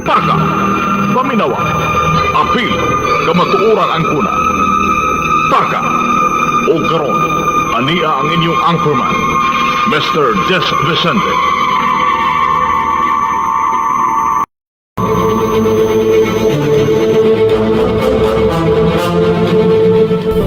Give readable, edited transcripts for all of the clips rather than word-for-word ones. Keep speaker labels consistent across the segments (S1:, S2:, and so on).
S1: Taka, paminawa, apil, kamatuoran ang kuna. Taka, o karon, ania ang inyong anchorman, Mr. Jess Vicente.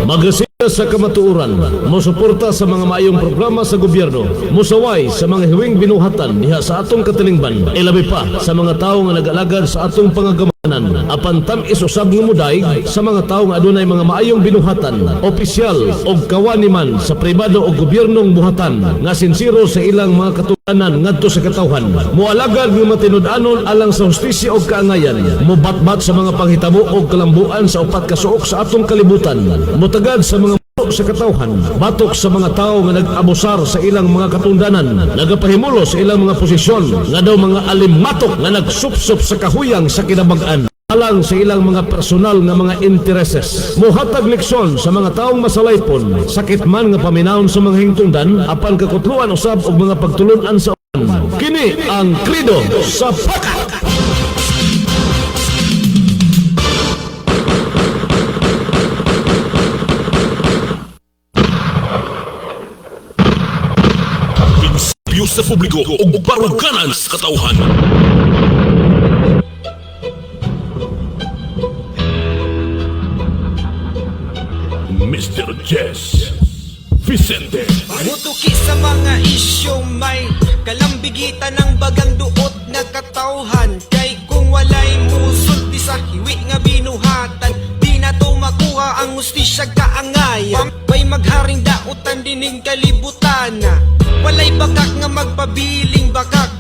S2: Magasita sa kamatuoran, mosuporta sa mga maayong programa sa gobyerno, musaway sa mga hiwing binuhatan diha sa atong katilingban, ilabi pa sa mga tawo nga nag-alagad sa atong pangagamanan, apan tam-is usab nga mudaig sa mga tawo nga adunay mga maayong binuhatan, opisyal o kawani man sa pribado o gobyernong buhatan nga sinsiro sa ilang mga katulanan ngadto sa katawhan, mualagad nga matinud-anon alang sa hustisya o kaangayan, mubatbat sa mga panghitabo o kalambuan sa upat ka suok sa atong kalibutan, mutagad sa mga sa katawhan, batok sa mga tao nga nag-abusar sa ilang mga katundanan, nagapahimulo sa ilang mga posisyon, nga daw mga alimatok nga nagsupsup sa kahuyang sa kinabag-an, alang sa ilang mga personal nga mga intereses. Muhatag leksyon sa mga taong masalaypon, sakit man nga paminahon sa mga hingtungdan, apan kakutluan usab og mga pagtulunan sa ulan. Kini ang Krido sa Paka!
S3: Sa publiko o baruganan sa katauhan. Mr. Jess Vicente.
S4: Mutuki sa mga isyong may kalambigitan ng bagang duot na katauhan. Kay kung walay musod di sa hiwi nga binuhatan, di na to makuha ang hustisya kaangayan. May magharing dautan dining kalibutan na walay bakak nga magpabiling bakak.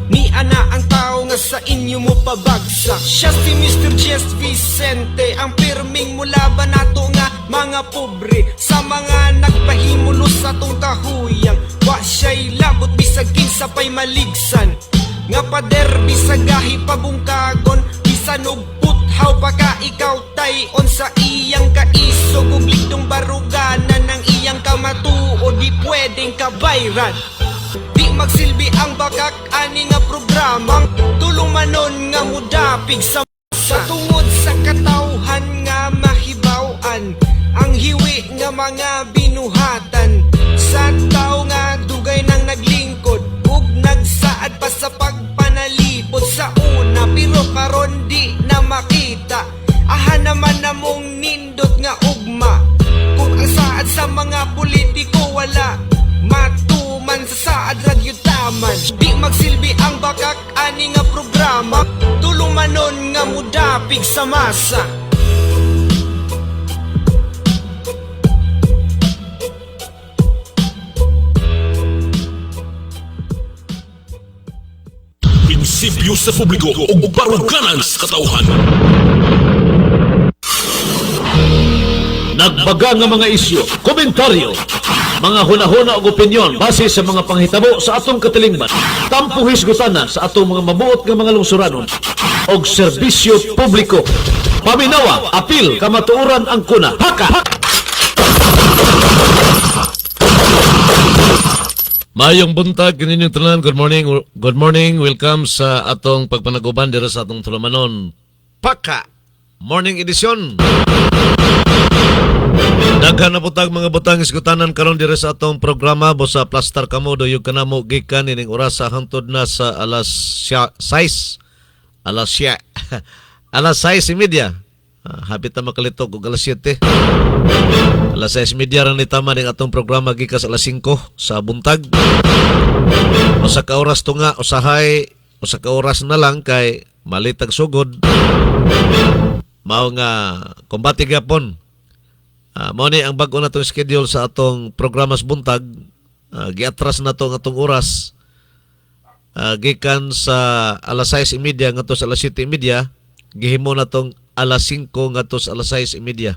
S4: Ni ana ang tao nga sa inyo mo pabagsak. Siya si Mr. Jess Vicente, ang pirming mulaban nato nga mga pobre, sa mga nagpahimulo sa tong kahuyang. Wa siya'y labot bisag kinsa pa'y maligsan, nga pader bisag gahi pabungkagon, bisan og puthaw pa ka ikaw tayon sa iyang kaisog ug ligdong baruganan ng iyang kamatuo, di pwedeng kabayran. Di magsilbi ang bakak ani nga programang tulumanon nga mudapig sa tungod sa katawhan nga mahibaw-an ang hiwi nga mga binuhatan sa tao nga dugay nang naglingkod ug nagsaad pa sa pagpanalipod sa una, pero karon di na makita. Aha naman namong nindot nga ugma kung ang saad sa mga politiko wala matuman sa saad ragyutaman. Di magsilbi ang bakak ani nga programa tulumanon nga mudapig sa masa.
S3: Prinsipyo sa publiko o baruganan sa katauhan.
S2: Nagbaga nga mga isyu, komentaryo, mga hunahuna o opinyon base sa mga panghitabo sa atong katilingban, tampo hisgutana sa atong mga mabuot nga mga lungsuranon og serbisyo publiko. Paminawa, apil, kamatuoran ang kuna. Haka! Mayong buntag, kaninyong tanan, good morning. Good morning, welcome sa atong pagpanaguban dira sa atong tulumanon. Paka! Morning edition. Daghan na butag mga butang isgutanan karon diri sa atong programa bosa plaster kamo doyog kanamo gikan ining oras sa hangtod na sa alas 6 alas 6:30. Hapit na makalitok og alas 7. Alas 6:30 ra ni tama ning atong programa gikas alas 5 sa buntag. Usa ka oras to nga usahay, usa ka oras na lang kay malitag sugod. Mao nga kombate gyapon. Mao ni ang bag-o natong schedule sa atong programa sa buntag. Giatras na to ang atong oras. Gikan sa alas 6:30 ngadto sa alas 7:30, gihimo na tong alas 5 ngadto sa alas 6:30.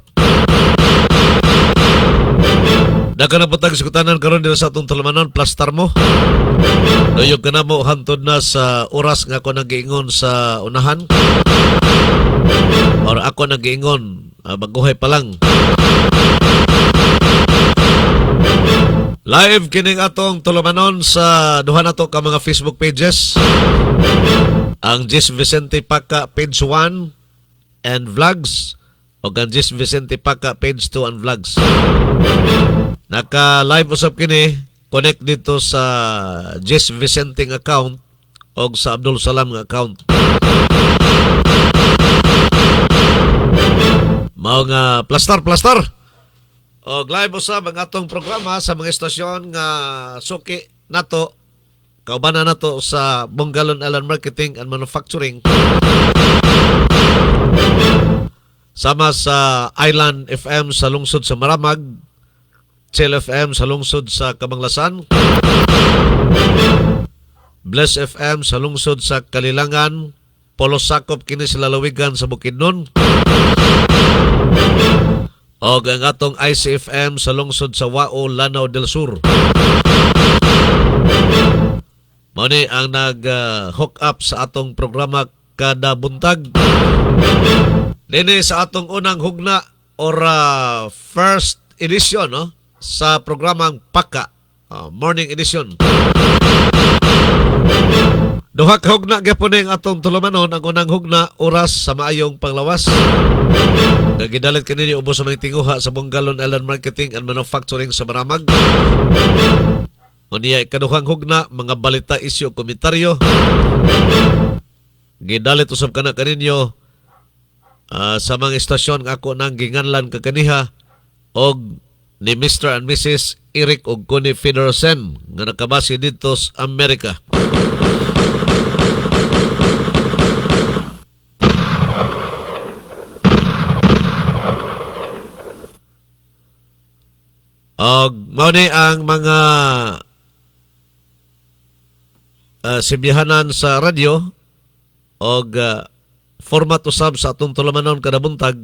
S2: Daghan na butang isgutanan karon dira sa atong tulumanon, plaster mo. Doyog ka na mo hantod na sa oras nga ako nag-iingon sa unahan. Or ako nag-iingon, baguhay pa lang. Live kining atong tulumanon sa duha nato ka mga Facebook pages.
S5: ang Jis Vicente Paca page 1 and vlogs o ang Jis Vicente Paca page 2 and vlogs. Naka-live usap kini, connect dito sa Jis Vicente ng account o sa Abdul Salam ng account. Mao nga plaster o live usap ang atong programa sa mga estasyon nga suki nato, kaubanan nato sa Bungalon Island Marketing and Manufacturing, sama sa Island FM sa lungsod sa Maramag, Chill FM sa lungsod sa Kamanglasan, Bless FM sa lungsod sa Kalilangan, Polo sakop kini sa lalawigan sa Bukidnon, o ang atong ICFM sa lungsod sa Wao, Lanao del Sur. Mao ni ang nag-hook up sa atong programa kada buntag. Dini sa atong unang hugna or first edition no, sa programang Paka, morning edition. Duha ka hugna gyapon ang atong tulumanon. Ang unang hugna oras sa maayong panglawas. Nagidalit kanini ubos sa mga tinguha sa Bungalon Island Marketing and Manufacturing sa Maramag. Unya ikaduhang hugna mga balita, isyu, komentaryo. Gidalit usab kana kaninyo sa mga istasyon nga ako nang ginganlan kakaniha og ni Mr. and Mrs. Eric og Connie Federsen nga nakabase dito sa Amerika. Og mao ni ang mga simbihanan sa radyo og format usab sa atong tulumanon kada buntag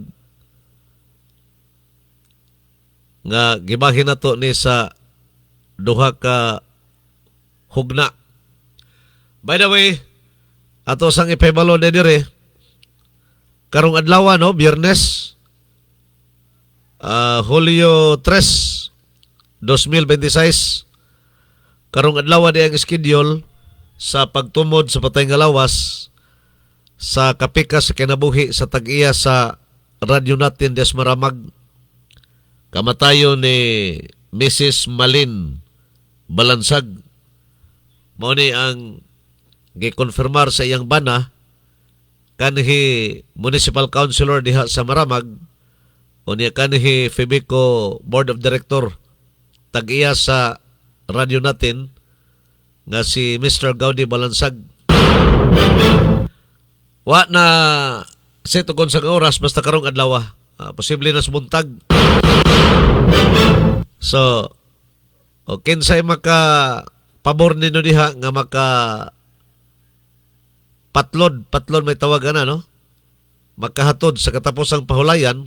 S5: nga gibahin nato ni sa duha ka hugna. By the way, ato sang ipahibalo na dire karong adlaw no, Biyernes, Hulyo 3, 2026. Karong adlaw di ang schedule sa pagtumod sa patay nga lawas sa kapikas sa kinabuhi sa tag-iya sa radyo natin des Maramag. Kamatayo ni Mrs. Malin Balansag. Mao ni ang gikonfirmar sa iyang bana kanhi Municipal Councilor diha sa Maramag o niya kanhi Febico Board of Director tag-iya sa radyo natin nga si Mr. Gaudi Balansag. Wa na setugon sa oras basta karong adlaw. Posible na subuntag. So, o kinsay maka pabor nino diha nga maka patlod may tawagan na no? Makahatod sa katapusang pahulayan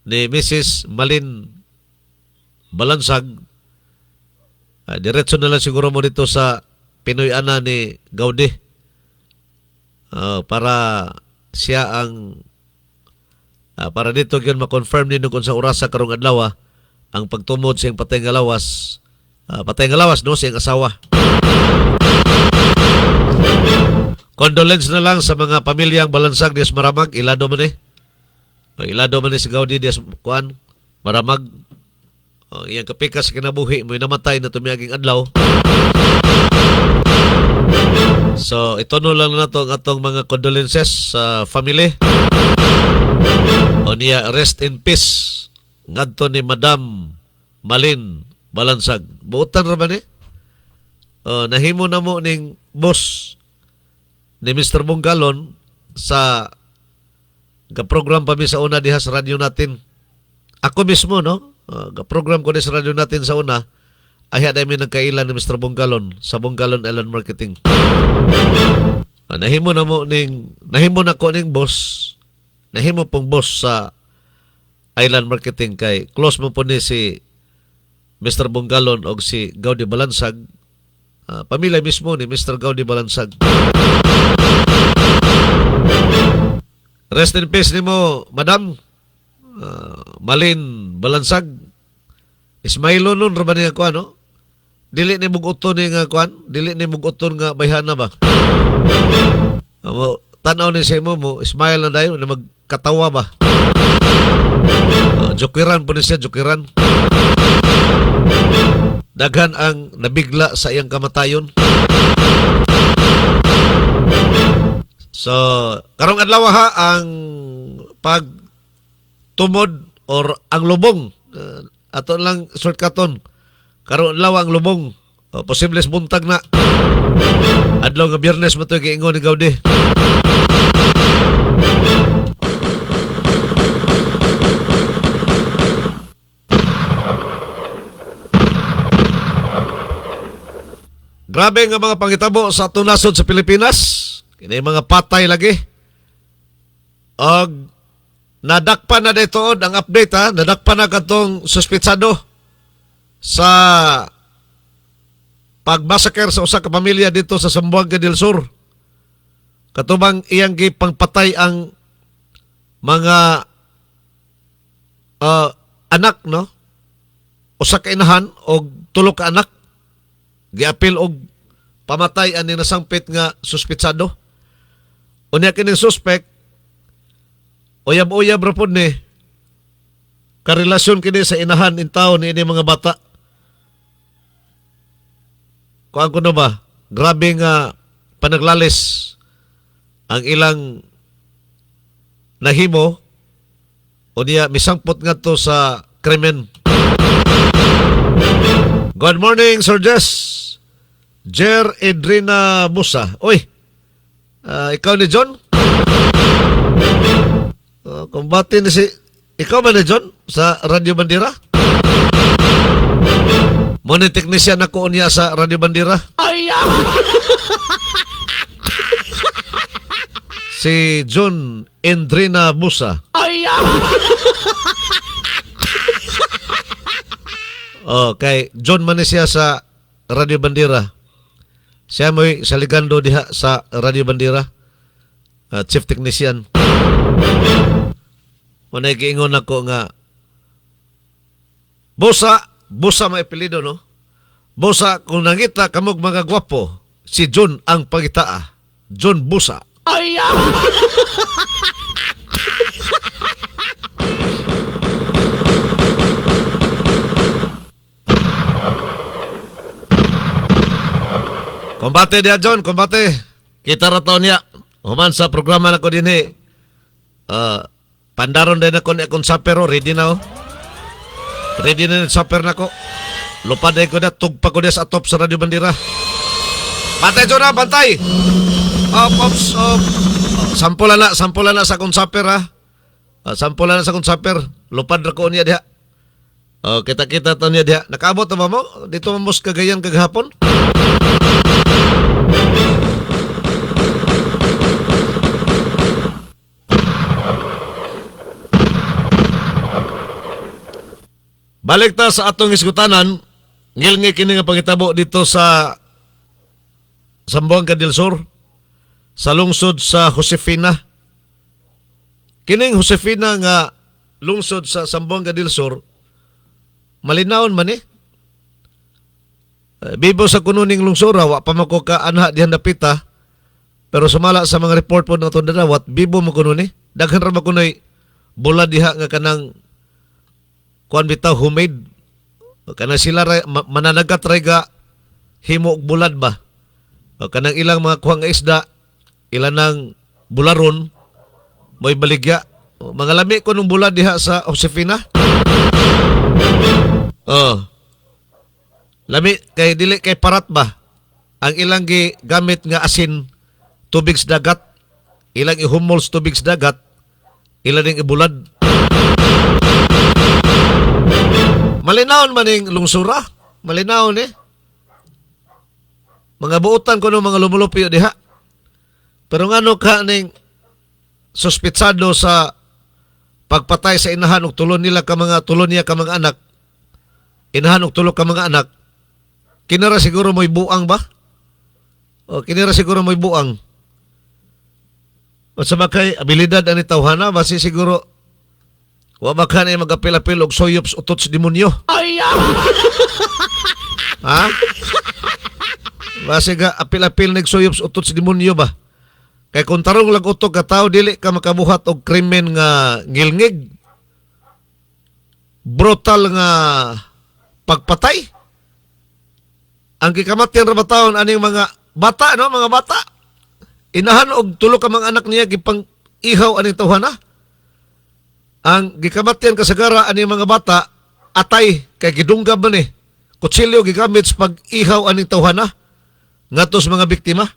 S5: ni Mrs. Malin Balansag. Diretso na lang siguro mo dito sa Pinoy Ana ni Gaudi para siya ang para dito yun makonfirm nino kung sa orasa karong adlaw ang pagtumod siyang patay nga lawas no, siyang asawa. Condolence na lang sa mga pamilyang Balansag dias Maramag. Ilado man si Gaudi dias kuan Maramag. Iyang kapikas kinabuhi mo namatay na tumiaging adlaw. So ito no lang na to ang atong mga condolences sa family. O niya rest in peace ngadto ni Madam Malin Balansag. Buutan ra ba ni? Nahimo na mo ning boss ni Mr. Bungalon sa program pa mi sa una diha sa radyo natin. Ako mismo no, program ko sa radyo natin sa una, ay namin nagkailan ni Mr. Bungalon sa Bungalon Island Marketing. Nahimo na ko ning boss. Nahimo pong boss sa Island Marketing kay close mo po ni si Mr. Bungalon o si Gaudi Balansag. Pamilya mismo ni Mr. Gaudi Balansag. Rest in peace ni mo, Madam Malin Balansag. Ismailo nun, raman niya kuan, no? Dili ni muguton ni nga kuan? Dili ni muguton nga bayhana ba? Tanaw ni sa mo, smile na dayon, na magkatawa ba? Jokiran po niya, jokiran. Daghan ang nabigla sa iyang kamatayon. So, karong adlaw ha, ang pagtumod or ang lubong, ato lang shortcuton, karong adlaw ang lubong, posibles buntag na. Adlaw nga Biyernes mo ito, giingon ni Gaudi. Grabe nga mga pangitabo sa atong nasod sa Pilipinas. Kini mga patay lagi. Og nadakpan na dito ang update ha. Nadakpan na katong suspitsado sa pagmasaker sa usa ka pamilya dito sa Zamboanga del Sur. Katubang iyang gipangpatay ang mga anak, no? Usa ka inahan og tulo ka anak. Giapil og pamatay ani nasangpit nga suspitsado. Unya kining suspect uyab-uyab ra pud ni karelasyon kini sa inahan in taon ni ini mga bata. Kuan ko na ba? Grabe nga panaglalis ang ilang nahimo unya misangpot ngadto sa krimen. Good morning, Sir Jess. Jer Edrina Musa. Uy, ikaw ni John? Kumbati ni si... Ikaw ba ni John sa Radio Bandira? Muna teknisyan ako niya sa Radio Bandira. Si John Edrina Musa. Okay, John man siya sa Radio Bandira. Siya mo'y saligando diha sa Radio Bandira. Chief Technician. Manay giingon ako nga Busa may apelido, no? Busa, kung nangita kamog mga gwapo, si John ang pagitaa. John Busa. Kombate dia John, kombate. Kita ra taon niya. Human sa programa na ko din pandaron din ako ni akong sapero. Ready na oh. Ready na saper na ko. Lupad ko na. Tugpa ko na sa atop sa Radio Bandira. Bantay John na, bantay. Ops. Sampulan na sa akong saper ha. Sampulan na sa akong saper. Lupad ra ko niya diha. Kita-kita to niya diha. Nakaabot na ba mo? Dito mamos kagayan kagahapon? Balik ta sa atong iskutanan, ngilngi kini nga pangitabo dito sa Zamboanga del Sur, sa lungsod sa Josefina. Kining Josefina nga lungsod sa Zamboanga del Sur, malinawon man eh. Bibo sa kununing lungsod, wa pa mako ka anha dihan napita, pero sumala sa mga report po ng itong darawat, bibo mo kuno ni. Daghan ra makunoy bula diha nga kanang kuan bitaw homemade. Kanang sila mananagat rayga himo og bulad ba. Kanang ilang mga kuhang isda, ilan ng bularon, mo'y baligya. Mga lami ko nung bulad diha sa Josefina. Lami kay dili kay parat ba. Ang ilang gamit nga asin tubig sa dagat, ilang ihumol sa tubig sa dagat, ilang ding ibulad. Malinawon maning lungsura, malinawon eh. Mga buutan ko ng mga lumulupyo diha. Pero ngano ka ning suspitsado sa pagpatay sa inahan ug tulon niya ka mga anak. Inahan ug tulo ka mga anak. Kinara siguro mo'y buang ba? O kinara siguro mo'y buang. O sa bakay abilidad ani tawhana basi siguro wa baka na magapil-apil og soyops utot sa demonyo. Ha? Base ka apil-apil nagsuyop sa utot sa demonyo ba? Kay kung tarong lang utok ka tao, dili ka makabuhat og krimen nga ngilngig. Brutal nga pagpatay. Ang gikamatyan ra ba taon aning mga bata, no? Mga bata. Inahan og tulo ka mga anak niya gipang ihaw aning tawhana. Ang gikamatyan kasagara aning mga bata, atay kay gidunggab man eh. Kutsilyo gigamit sa pag-ihaw aning tawhana ngadto sa mga biktima.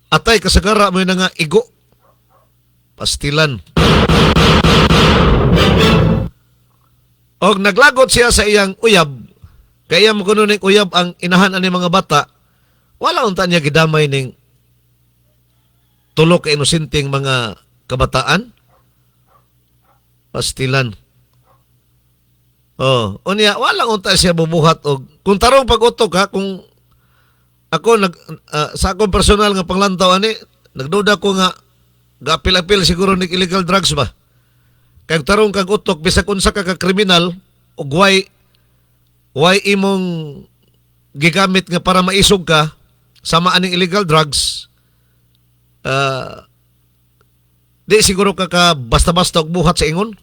S5: Atay kasagara mo na nga igo. Pastilan. Og naglagot siya sa iyang uyab. Kaya mo kuno ning uyab ang inahan ani mga bata. Wala unta niya gidamay ning tulo ka inosenteng mga kabataan. Pastilan. Oh, unya wala unta siya bubuhat og kung tarong pag-utok ha, kung ako sa akong personal nga panglantaw ani, nagduda ko nga gapil-apil siguro ning illegal drugs ba. Kay tarong kag utok bisag unsa ka kriminal ug why imong gigamit nga para maisog ka sama aning illegal drugs. Di siguro ka basta-basta og buhat sa ingon.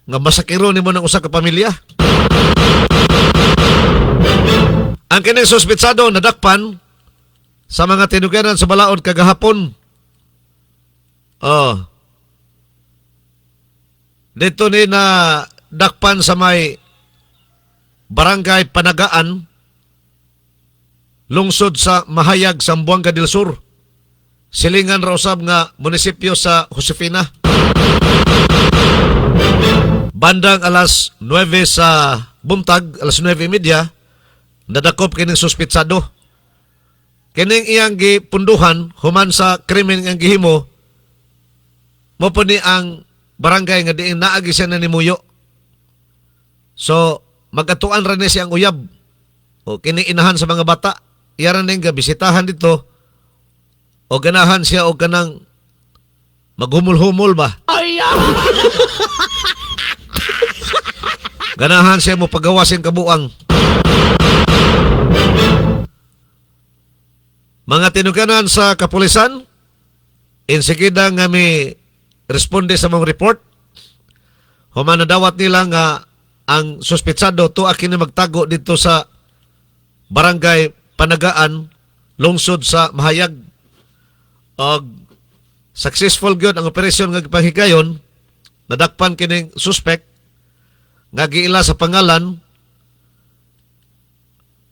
S5: Nga masakiro nimo ng usa ka pamilya. Ang kining suspetsado nadakpan sa mga tinuganan sa balaod kagahapon. Oh. Dito ni na dakpan sa may Barangay Panagaan, lungsod sa Mahayag, Zamboanga del Sur. Silingan ra usab nga munisipyo sa Josefina. Bandang alas 9 sa buntag, alas 9:30, nadakop kining suspetsado. Kining iyang gipunduhan human sa krimen nga gihimo mo po ni ang barangay nga diin naagi siya na nimuyo. So, magatuan ra ni siyang uyab. O kining inahan sa mga bata, iyaran ning bisitahan dito o ganahan siya o kanang maghumul-humol ba? Ganahan siya mo pagawasin kabuang. Mga tinuganan sa kapulisan, insigida nga may responde sa mga report. Human na dawat nila nga ang suspetsado tuakin na magtago dito sa Barangay Panagaan, lungsod sa Mahayag. Og successful gyud ang operasyon nga gipahigayon, nadakpan kining suspect nga giila sa pangalan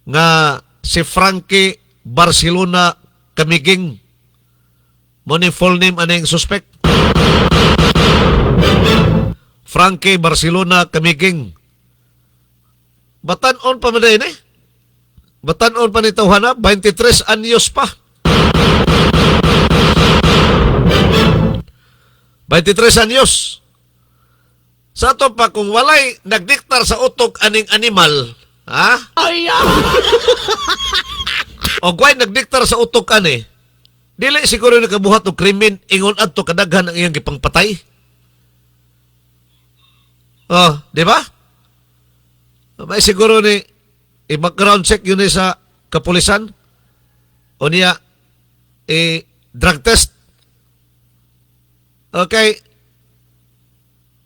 S5: nga si Frankie Barcelona Camiging. Mo ni full name aning suspect. Frankie Barcelona Camiging. Batan-on pa man eh. Batan-on pa ni tawhana, 23 anyos pa. 23 anyos. Sa ato pa, kung walay nagdiktar sa utok aning animal, ha? O guay nagdiktar sa utok ani, dili siguro nakabuhat og krimen ingon adto kadaghan ang iyang gipangpatay. Oh, di ba? May siguro ni i-background check yun sa kapulisan o niya drug test. Okay.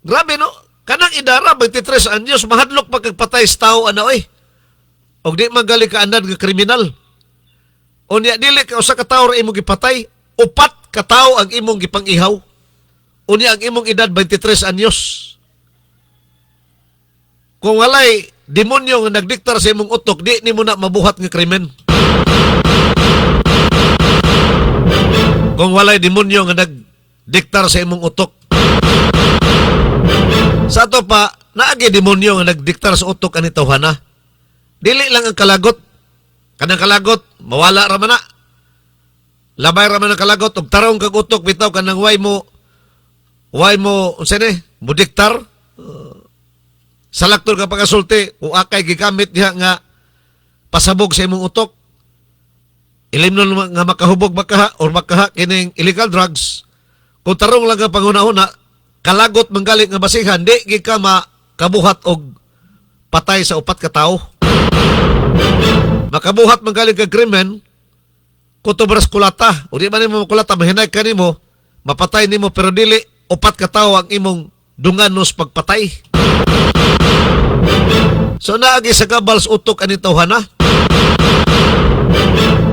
S5: Grabe no? Kanang idara, 23 anyos, mahadlok pa kagpatay sa tao, ano eh. O di magaling ka anad ng kriminal. O niya, dili ka usa ka tao ra imong gipatay, upat ka tao ang imong gipang-ihaw. O niya, ang imong edad, 23 anyos. Kung walay demonyo nga nagdiktar sa imong utok, di ni mo na mabuhat ng krimen. Kung walay demonyo nga nagdiktar sa imong utok. Sa ato pa, naagi demonyo nga nagdiktar sa utok ani tawhana. Dili lang ang kalagot. Kanang kalagot, mawala ra man na. Labay ra man ang kalagot, ug tarong kag utok bitaw kanang way mo unsa ni, mo diktar. Salaktor ka pagasulti, o akay gigamit diha nga pasabog sa imong utok. Ilimnon nga makahubog makaha or makaha kining illegal drugs. Kung tarong lang ka panghuna-huna, kalagot manggalit nga basihan, di gi ka makabuhat og patay sa upat ka tawo. Makabuhat man galing kag krimen, kutubras kulata. O di man nimo kulata, mahinay ka nimo, mapatay nimo, pero dili, upat ka tao ang imong dunganos pagpatay. So naagi sa gabal sa utok ani tawhana.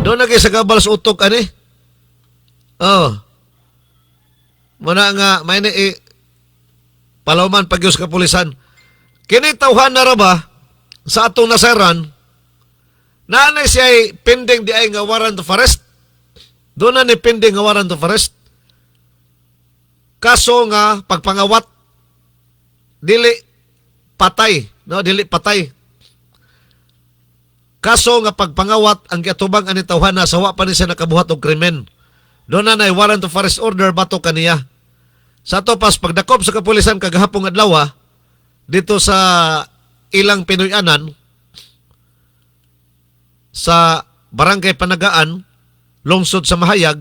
S5: Doon nagi sa gabal sa utok ani. Oh. Muna nga may ni palawman pagyos ka pulisan. Kini tawhana ra ba sa atong nasaran? Naanay siya ay pending di ay nga warrant of arrest. Doon na ni pending nga warrant of arrest. Kaso nga pagpangawat dili patay, no, dili patay. Kaso nga pagpangawat ang giatubang ani tawhana sa wa pa ni siya nakabuhat og krimen. Doon na warrant of arrest order bato kaniya. Sa to pas pagdakop sa kapulisan kagahapong adlaw dito sa ilang Pinoyanan sa Barangay Panagaan, lungsod sa Mahayag,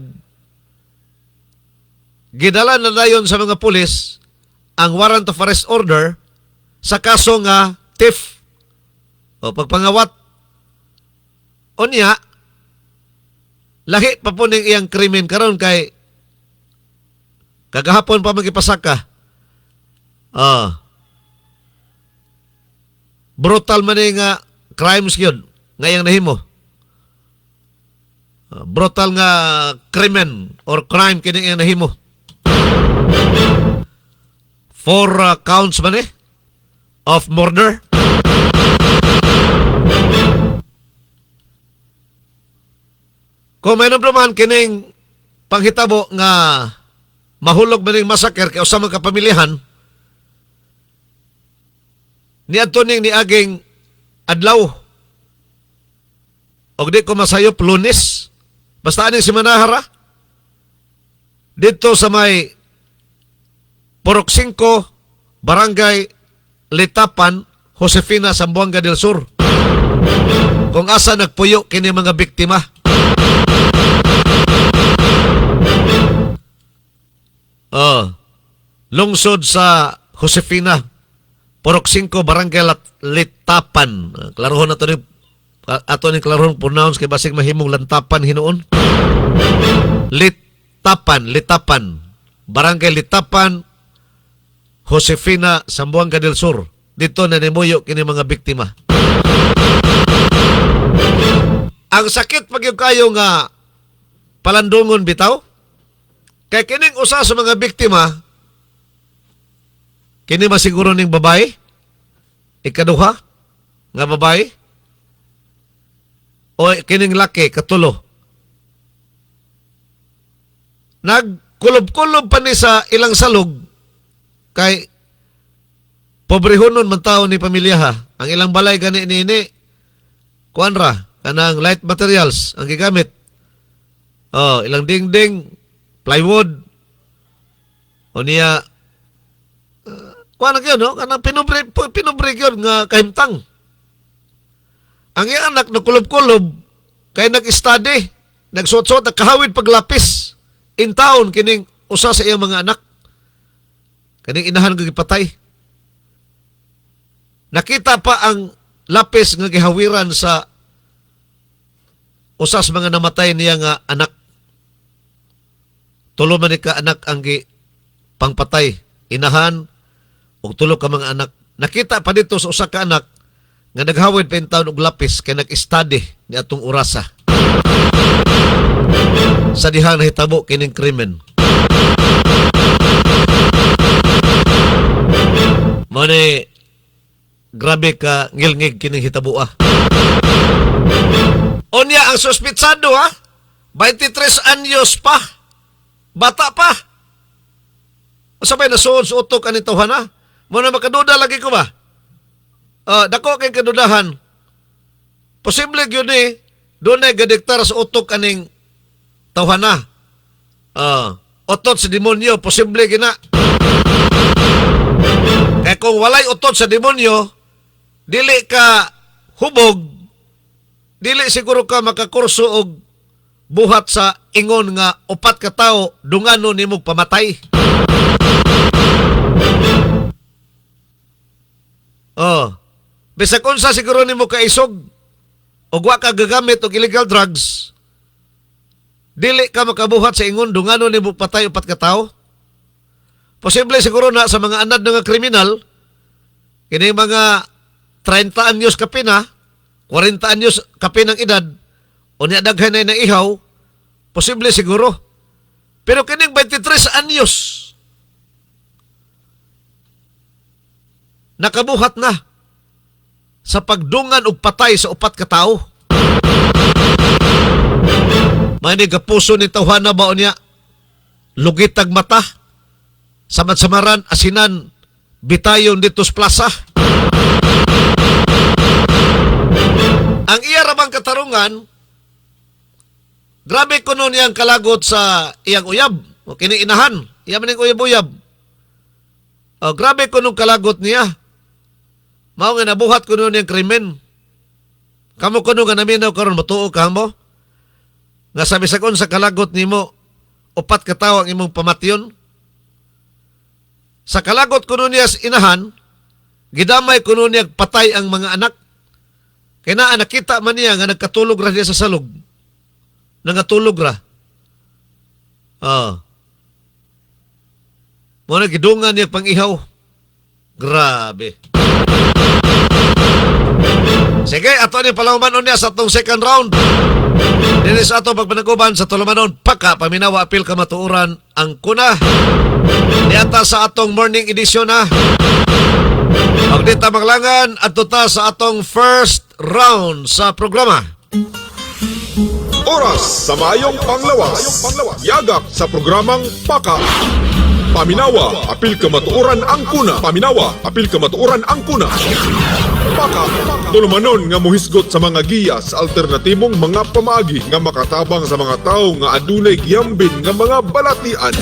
S5: gidala na dayon sa mga pulis ang warrant of arrest order sa kaso nga theft o pagpangawat. Unya, lahi pa po ning iyang krimen karon kay kagahapon pa magipasaka. Brutal man nga crimes yun nga iyang nahimo. Brutal nga krimen or crime kini iyang nahimo. 4 counts man of murder. Kung may naman kining panghitabo nga mahulog man ning massacre kay usa man ka pamilyahan, niadto ning niaging adlaw og di ko masayop Lunes basta aning simanahara dito sa may Purok 5 Barangay Litapan, Josefina, Zamboanga del Sur, kung asa nagpuyo kini mga biktima. Lungsod sa Josefina, Purok 5, Barangay Litapan. Klarohon na ito ato ni klarohon pronounce kay basig mahimong lantapan hinuon. Litapan. Barangay Litapan, Josefina, Zamboanga del Sur. Dito na nimuyo kini mga biktima. Ang sakit pagyud kayo nga palandungon bitaw. Kay kining usa sa mga biktima, kini masiguro ning babae, ikaduha nga babae, o kining laki, katulo. Nagkulob-kulob pa ni sa ilang salog, kay pobrehonon man tao ni pamilya ha. Ang ilang balay gani ni kuanra, kanang light materials ang gigamit. Ilang dingding, plywood, o niya, kuha na kayo, no? Kanang pinubre yun nga kahimtang. Ang iyang anak nagkulob-kulob, kaya nag-study, nagsuot-suot, nagkahawid paglapis, in town, kining usa sa iyang mga anak. Kining inahan ng ipatay. Nakita pa ang lapis nga gihawiran sa usas mga namatay niya nga anak. Tulo man ka anak ang pangpatay, inahan og tulo ka mga anak. Nakita pa dito sa usa ka anak nga naghawid pa in taon og lapis kay nag-study ni atong orasa. Sa dihang nahitabo kining krimen. Mone grabe ka ngilngig kining hitabo Onya ang suspitsado 23 anyos pa. Bata pa. Sabay nasuod sa utok ani tawhana. Mo na makaduda lagi ko ba? Dako kay kadudahan. Posible gyud ni doon ay gadiktar sa utok aning tawhana. Otot sa demonyo, posible gina. Kaya kung walay otot sa demonyo, dili ka hubog, dili siguro ka makakurso og buhat sa ingon nga upat ka tao dungano nimo pamatay. Bisag unsa siguro nimo kaisog o wa ka gagamit og illegal drugs, dili ka makabuhat sa ingon dungano nimo patay upat ka tawo. Posible siguro na sa mga anad nga kriminal, kini mga 30 anyos kapi na, 40 anyos kapi ng edad, o niya daghan na ihaw, posible siguro. Pero kining 23 anyos, nakabuhat na sa pagdungan og patay sa upat ka tawo. May gapuso ni tawhana ba niya, lugitag mata, samad-samaran, asinan, bitayon dito sa plaza. Ang iya rabang katarungan, grabe kuno niyang kalagot sa iyang uyab, o kini inahan, iya maning uyab-uyab. O, grabe kuno kalagot niya. Mao nga nabuhat kuno niyang krimen. Kamo kuno nga naminaw karon matuo ka mo? Nga sabi sa kon sa kalagot nimo, upat ka tawo ang imong pamatyon. Sa kalagot kuno niya sa inahan, gidamay kuno niya patay ang mga anak. Kaya na nakita man niya nga nagkatulog ra diya sa salog. Nangatulog ra. Muna gidungan niya pang-ihaw. Grabe. Sige, ato ni palawmanon niya sa atong second round. Dili sa ato pagpanaguban sa tulumanon, paka paminawa apil kamatuuran ang kuna. Niata sa atong morning edition na. Pag di ta maglangan, ato ta sa atong first round sa programa.
S3: Oras sa mayong panglawas. Yagap sa programang Paka. Paminawa, apil kamatuoran ang kuna. Paminawa, apil kamatuoran ang kuna. Paka, tulumanon nga muhisgot sa mga giya sa alternatibong mga pamaagi nga makatabang sa mga tao nga adunay giyambin nga mga balatian.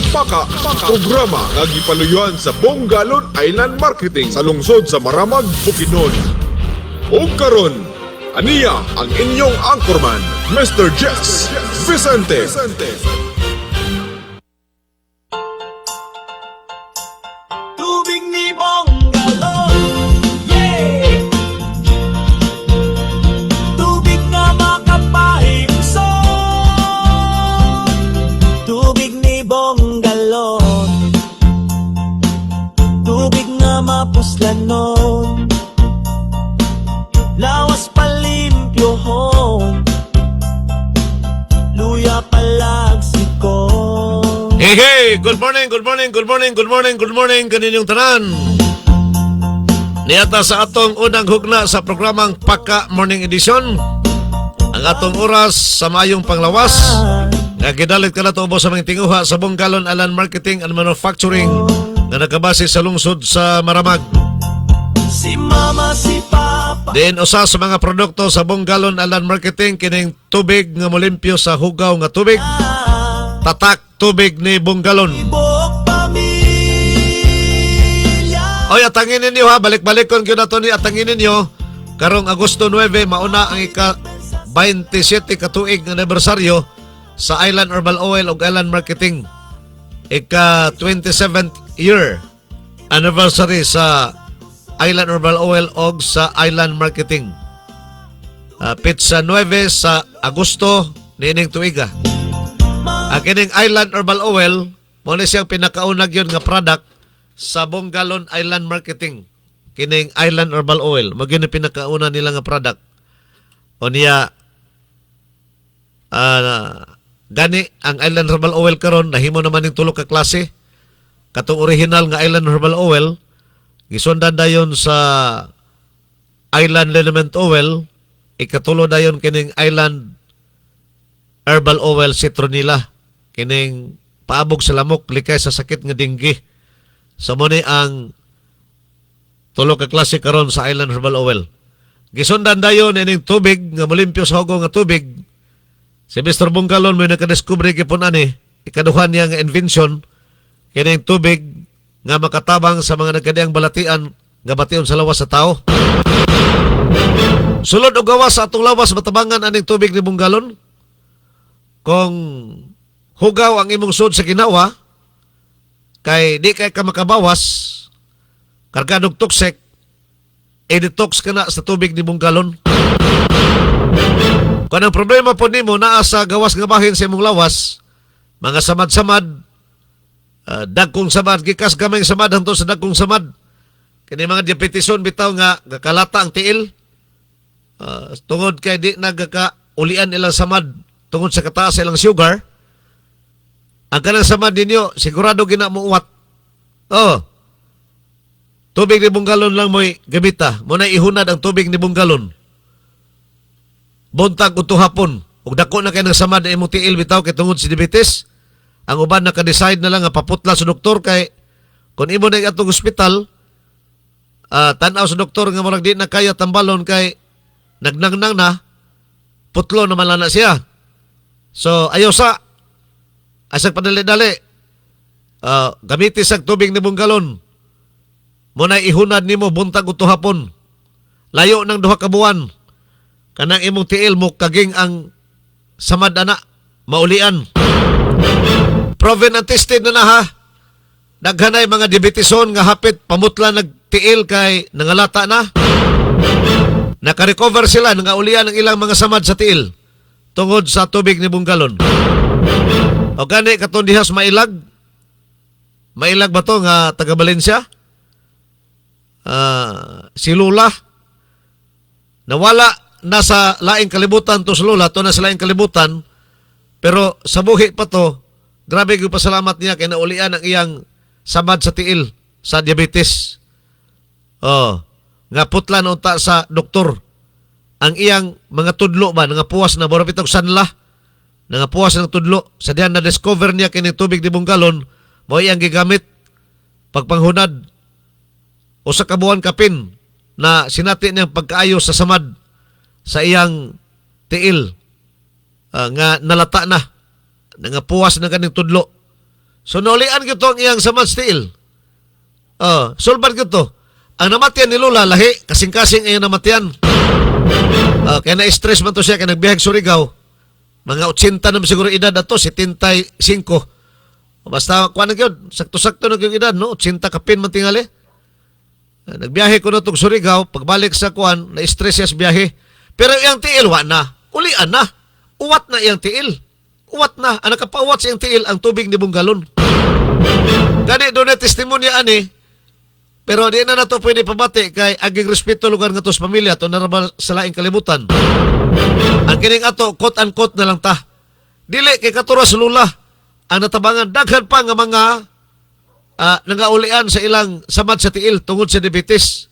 S3: Paka, programa nga gipaluyuan sa Bongalon Island Marketing sa lungsod sa Maramag, Bukidnon. O karon, aniya ang inyong anchorman, Mr. Jess Vicente.
S4: Tubig ni Bongalon, yeah. Tubig na makapahimso. Tubig ni Bongalon, tubig na mapuslanon. Lawas palimpyohon, luya palagsikon.
S5: Hey, good morning, good morning, good morning, good morning, good morning kaninyong tanan. Niata sa atong unang hugna sa programang Paka Morning Edition. Ang atong oras sa mayong panglawas. Nga gidalit ka na to sa mga tinguha sa Bongalon Island Marketing and Manufacturing na nakabase sa lungsod sa Maramag.
S4: Si mama, si papa.
S5: Din usa sa mga produkto sa Bongalon Island Marketing kining tubig nga molimpyo sa hugaw nga tubig. Tatak tubig ni Bongalon.
S4: Buok pamilya.
S5: Oy, atangin ninyo ha, balik-balikon gyud nato ni atangin ninyo. Karong Agosto 9 mauna ang ika 27 ka tuig nga anibersaryo sa Island Herbal Oil ug Island Marketing. Ika 27th year anniversary sa Island Herbal Oil og sa Island Marketing. Pizza 9 sa Agosto nining tuiga. Kining Island Herbal Oil mo ni siyang pinakaunag yun nga product sa Bongalon Island Marketing. Kining Island Herbal Oil mo gyud pinakauna nila nga product. O niya gani ang Island Herbal Oil karon nahimo naman ning tulo ka klase. Katong original nga Island Herbal Oil gisundan dayon sa Island Liniment Oil, ikatulo dayon kining Island Herbal Oil Citronella, kining paabog sa lamok likay sa sakit nga dengue. So mo ni ang tulo ka klase karon sa Island Herbal Oil. Gisundan dayon ining tubig nga molimpyo sa hugaw nga tubig. Si Mr. Bongalon may nakadiskubre gipon ani, ikaduhan niya nga invention kining tubig nga makatabang sa mga nagkadiang balatian nga bation sa lawas sa tao. Sulod og gawas sa atong lawas matabangan aning tubig ni Bongalon. Kung hugaw ang imong sud sa ginawa, kay di kay ka makabawas, kargadog tuksek, i-detox ka na sa tubig ni mong galon. Kung ang problema po nimo naa sa gawas nga bahin sa imong lawas, mga samad-samad, dagkong samad, gikas gamay samad hanto sa dagkong samad. Kani mga diabetison bitaw nga gakalata ang tiil. Tungod kay di nagkaulian ilang samad tungod sa kataas sa ilang sugar. Ang kanang samad ninyo, sigurado gina mo uwat. Tubig ni galon lang mo'y gamita. Muna ihunad ang tubig ni galon. Buntag uto hapon. Ug dako na kay ng samad na imong tiil bitaw kay tungod si diabetes. Ang uban naka-decide na lang nga paputla sa doktor kay kung imo na atong ospital, tan-aw sa doktor nga murag di na kaya tambalon kay nagnangnang na, putlo naman lang na siya. So, ayaw sa asag padali-dali. Gamiti sa tubig ni galon. Muna ihunad nimo buntag uto hapon. Layo ng 2 ka buwan. Kanang imong tiil mo kaging ang samad ana, maulian. Proven and tested na ha. Daghanay mga diabetison nga hapit pamutla nagtiil kay nangalata na. Naka-recover sila, nangaulian ang ilang mga samad sa tiil tungod sa tubig ni galon. O gani katong dihas mailag. Mailag ba to nga taga Valencia? Si Lula nawala nasa laing kalibutan to sa Lula, to na sa laing kalibutan, pero sa buhi pa to, grabe yung pasalamat niya kay naulian ang iyang samad sa tiil sa diabetes. Nga putla na unta sa doktor ang iyang mga tudlo ba, nga puwas na borapitog sanla, nga puwas ng tudlo, sa diyan na discover niya kini tubig di galon, mo iyang gigamit pagpanghunad o sa kabuan kapin na sinati niyang pagkaayo sa samad sa iyang tiil nga nalata na nga puwas na kaning tudlo. So naulian gito ang iyang samad sa tiil. Sulban gito. Ang namatian ni Lula lahi kasing-kasing ay namatian. Kaya na-stress man to siya kaya nagbihag Surigao. Mga 80 na siguro edad ato, 75. Basta kuan na gyud, sakto-sakto na gyud edad no, 80 kapin man tingali. Nagbiyahe ko na itong Surigao, pagbalik sa kuan, na-stress siya sa biyahe. Pero iyang tiil, wa na. Ulian na. Uwat na iyang tiil. Uwat na. Ang nakapauwat sa iyang tiil, ang tubig ni galon. Gani, doon na testimonya ani. Pero di na to pwede pabati kay aging respeto lugar nga to sa pamilya, to narabal sa laing kalibutan. Ang kining ato, quote-unquote na lang ta. Dili, kay katura sa Lula. Ang natabangan, daghan pa nga mga nangaulian sa ilang samad sa tiil tungod sa diabetes.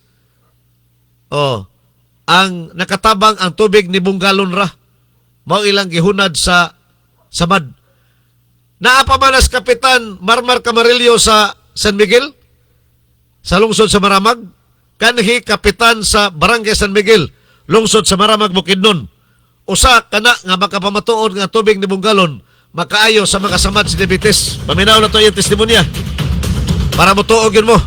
S5: Ang nakatabang ang tubig ni galon ra. Mao ilang gihunad sa samad. Naapamanas Kapitan Marmar Camarillo sa San Miguel, sa lungsod sa Maramag. Kanhi Kapitan sa Barangay San Miguel, lungsod sa Maramag, Bukidnon. Usa kana nga makapamatuod nga tubig ni galon makaayo sa mga samad sa diabetes. Paminaw na to yung testimonya. Para mo tuog yun mo.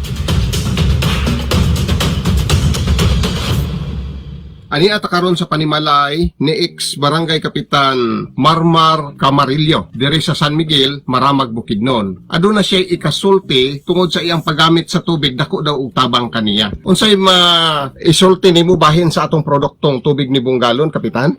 S6: Ani ata karon sa panimalay ni ex-barangay Kapitan Marmar Camarillo diri sa San Miguel, Maramag, Bukidnon. Aduna siya ikasulti tungod sa iyang paggamit sa tubig, dako daw og tabang kaniya. Unsay isulti nimo bahin sa atong produktong tubig ni galon, Kapitan?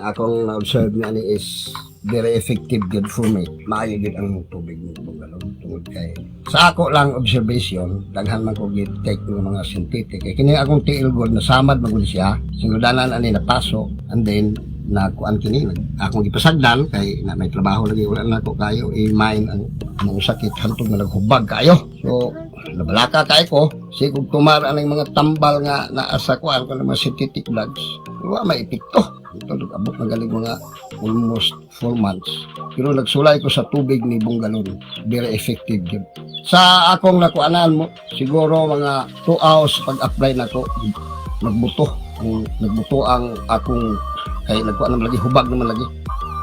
S7: Akong na-observe nga ni is very effective good for me. Maayo gid ang tubig ni galon tungod kay sa ako lang observation, daghan man ko gid take ng mga synthetic. Kay kini akong tiil gold na samad magud siya. Singudanan ani na paso and then nakuan kini akong gipasagdan kay na may trabaho lagi wala na ko kayo i-mine ang mga sakit hantod na naghubag kayo. So nabalaka kay ko sigug tumar ang mga tambal nga naa sa kuan ko ng mga synthetic drugs. Wa may epekto. Ito abot na galing mga almost 4 months. Pero nagsulay ko sa tubig ni galon. Very effective yun. Sa akong nakuanan mo, siguro mga 2 hours pag-apply na ko, nagbuto ang akong, kay nagkuan naman lagi, hubag naman lagi.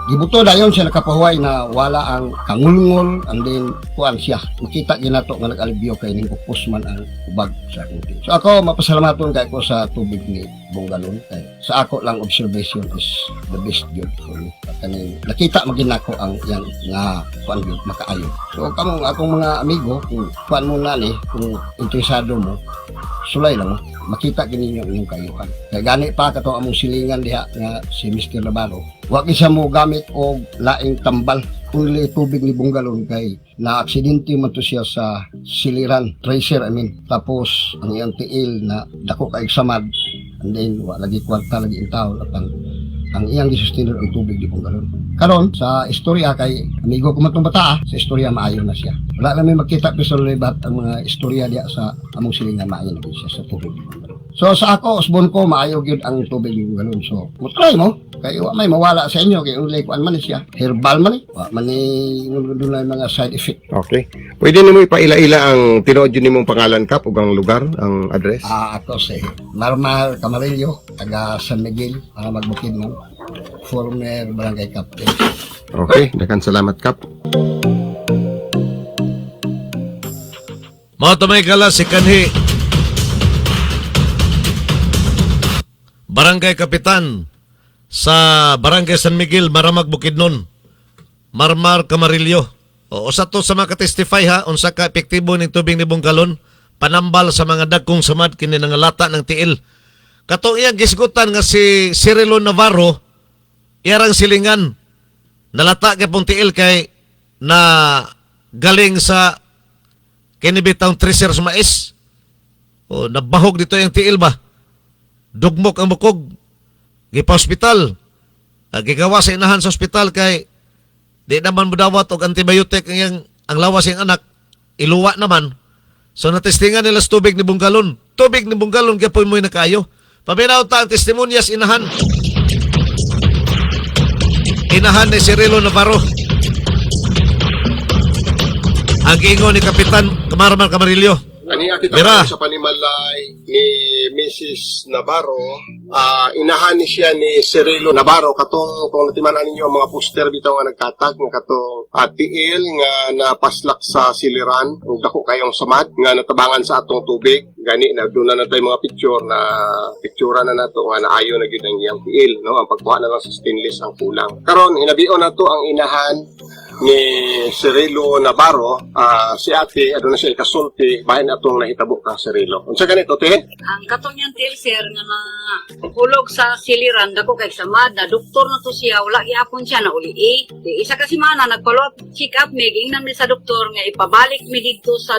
S7: Gibuto dayon siya nakapahuway na wala ang kangulngol and then kuan siya. Makita ginato nga nag-alibyo kay ning upos man ang hubag sa akong tiil. So ako mapasalamaton kay ko sa tubig ni galon kay sa ako lang observation is the best yun for me. Kani nakita maginako ang yang nga kuan gyud makaayo. So kamong akong mga amigo kung kuan mo na ni kung interesado mo sulay lang makita kini ninyo inyong kayuhan. Kaya gani pa kato among silingan diha nga si Mr. Navarro. Wa siya mo gamit og laing tambal, kundi tubig ni Bungalon kay na aksidente man to siya sa siliran, tracer Tapos ang iyang tiil na dako kay samad, and then wa lagi kwarta lagi intaw at ang iyang gisustinod ang tubig ni Bungalon. Karon sa istorya kay amigo ko man tong bata, sa istorya maayo na siya. Wala na may makita personally bat ang mga istorya diya sa among silingan maayo na siya sa tubig ni Bungalon. So sa ako usbon ko maayo gyud ang tubig ni Bungalon. So try mo kay wa may mawala sa inyo kay ulay kuan man siya. Herbal man wa man ni dunay mga side effect.
S6: Okay. Pwede nimo ipaila-ila ang tinuod yun nimong pangalan kap ug ang lugar, ang address?
S7: Ako si Marmar Camarillo, taga San Miguel, Magbukidnon, former barangay captain.
S6: Okay, daghang salamat kap.
S5: Mga tumay kala si kanhi Barangay Kapitan sa Barangay San Miguel, Maramag, Bukidnon, Marmar Camarillo. O usa to sa mga ka-testify ha, unsa ka epektibo ning tubig ni Bungalon, panambal sa mga dagkong samad kini nangalata ng tiil. Katong iyang gisgutan nga si Cirilo Navarro, iyarang silingan, nalata gyapon tiil kay na galing sa kinibitang tracer sa mais. O nabahog dito yung tiil ba? Dugmok ang bukog. Gipa-hospital. Gigawa sa inahan sa hospital kay di naman mudawat og antibiotic ang lawas ng anak. Iluwa naman. So natestingan nila sa tubig ni Bungalon. Tubig ni Bungalon gyapon mo'y nakayo. Paminaw ta ang testimonyas inahan. Inahan ni Cirilo Navarro. Ang giingon ni Kapitan Marmar Camarillo.
S6: Ani kita
S5: Mira.
S6: sa panimalay ni Mrs. Navarro, inahan ni siya ni Cirilo Navarro katong kung natimanan ninyo ang mga poster bitaw nga nagkatag nga katong tiil nga napaslak sa siliran ug dako kayong samad nga natabangan sa atong tubig. Gani na doon na tayo mga picture na pictura na nato nga naayo na gyud ang iyang tiil, no? Ang pagkuha na lang sa stainless ang kulang. Karon hinabion nato ang inahan ni Cirilo Navarro, si ate, na siya ikasulti, bahin atong nahitabo ka, Cirilo. Unsa ganito, te?
S8: Ang katong niyang tiil, sir, nga na hulog sa siliran, dako kay samad, na doktor na to siya, wala gyapon siya na uli. Di isa kasi mana, nag-follow up, check up me, gingnan mi sa doktor, nga ipabalik mi dito sa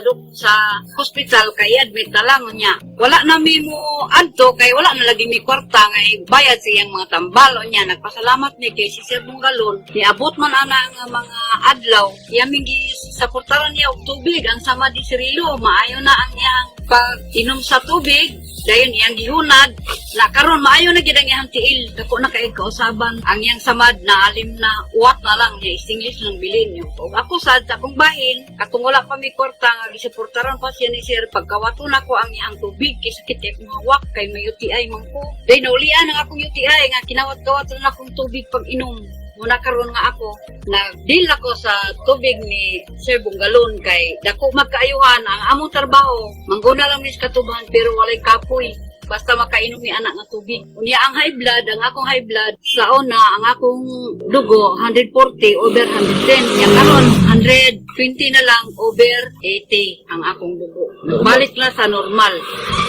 S8: hospital, kay admit na lang niya. Wala na mi mo adto, kay wala na lagi mi kwarta, nga bayad siyang mga tambal, niya. Nagpasalamat mi kay si Sir Bungalon, niabot man ana nga mga adlaw, yaming saportaran niya og tubig ang sama di Cirilo, maayo na ang iyang pag-inom sa tubig, dayon iyang gihunad, na karon maayo na gid ang iyang tiil, dako na kay kausaban ang iyang samad na alim na uwat na lang niya, English lang bilin niyo. Og ako sad sa akong bahin, katong wala pa mi kwarta nga gisuportaran pa siya ni Sir, pagkawato na ko ang iyang tubig kay sakit kay mahawak kay may UTI man ko. Day naulian ang akong UTI nga kinawat-kawat na akong tubig pag inom. Muna karon nga ako, nag-deal ako sa tubig ni Sir Bungalon kay dako magkaayuhan ang among trabaho. Mangguna lang mis katuban pero walay kapoy. Basta makainom ni anak nga tubig. Unya ang high blood, ang akong high blood, sa una, ang akong dugo, 140 over 110. Yang karon 120 na lang over 80 ang akong dugo. Balik na sa normal.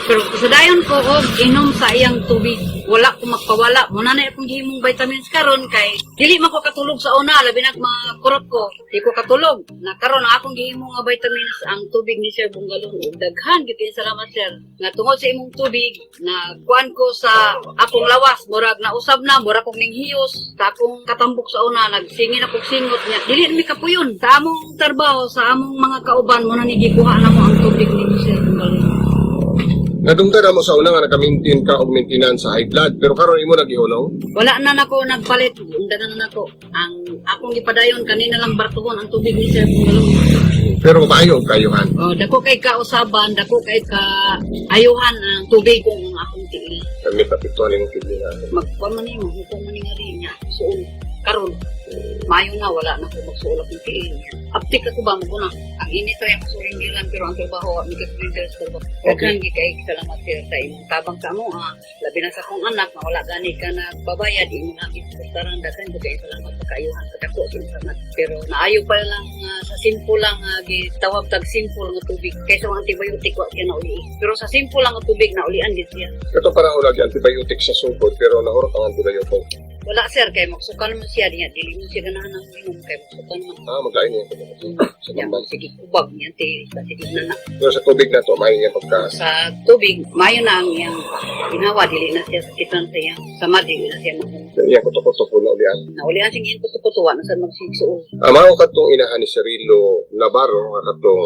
S8: Pero kasadayon ko og inom sa iyang tubig. Wala ko magpawala. Muna na akong gihimong vitamins karon kay dili man ko katulog sa una, labi na mga kurot ko. Di ko katulog. Na karon ang akong gihimong nga vitamins ang tubig ni Sir Bungalon. Ug daghan gyud salamat sir. Nga tungod sa imong tubig na kuan ko sa akong lawas, murag na usab na, murag kong ninghiyos, sa akong katambok sa una, nagsingin akong singot niya. Dili mi kapuyon. Sa among trabaho, sa among mga kauban, muna ni gikuha na mo ang tubig ni Sir Bungalon.
S6: Nadungta na mo sa una nga naka-maintain ka og maintenance sa high blood, pero karon imo nagihulong?
S8: Wala na nako nagpalit, undagan na nako. Ang akong gipadayon kanina lang bartuhon ang tubig ni Sir Bungalon.
S6: Pero maayo og kayuhan.
S8: Oh, dako kay kausaban, dako kay ka ayuhan ang tubig kung akong tiil.
S6: Kami tapito ni kidney na.
S8: Magkuan man nimo, hukom man nga rin niya. So, karon Mayo na, wala na ko magsulak ng tiil. Aptik ako ba mo na? Ang init ay ako suringilan, pero ang trabaho, ang nagkakrinderes ko ba? Kaghan kay salamat sir sa imong tabang ka mo, ha? Labi na sa kong anak, na wala gani ka nagbabayad, imo na ipustaran, dagan ko kay salamat sa kaayuhan sa dako, salamat. Pero naayo pa lang, sa simple lang, gitawag tag simple nga tubig, kaysa ang antibiotic, wa kaya na uli. Pero sa simple lang nga tubig, na ulian din siya.
S6: Ito parang ulag antibiotic sa sugod pero nahurot ang antibiotic.
S8: Wala sir, kay magsukan naman siya diya, dili mo siya ganahan ng inom, kay magsukan naman.
S6: Magkain niya ito sa
S8: Yan,
S6: tambal.
S8: sige, kubag niya, sige na na.
S6: Pero sa tubig na to, may niya pagka.
S8: Sa tubig, mayo na ang iyang ginawa, dili na siya sakitan sa iyang sama, dili na siya mag-
S6: Iya, kuto-kuto po na ulian.
S8: Naulihan siya iyang kutukutuwa na sa magsigsuol.
S6: Mao katong inahan ni Cirilo Navarro nga katong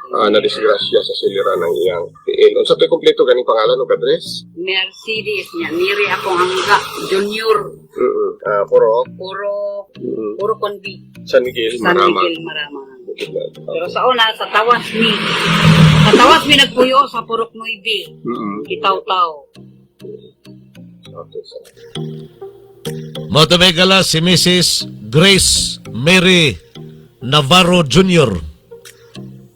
S6: nadisgrasya sa siliran ng iyang tiil. Unsa to'y kompleto ganing pangalan o address?
S8: Mercedes niya, niri ako hangga, junior,
S6: Puro
S8: puro konbi,
S6: San Miguel,
S8: San
S6: Marama.
S8: Miguel, Marama. Pero sa una, sa tawas mi nagpuyo sa Purok Nuibi, Itaw-taw.
S6: Okay, so.
S5: Motomegala si Mrs. Grace Mary Navarro Jr.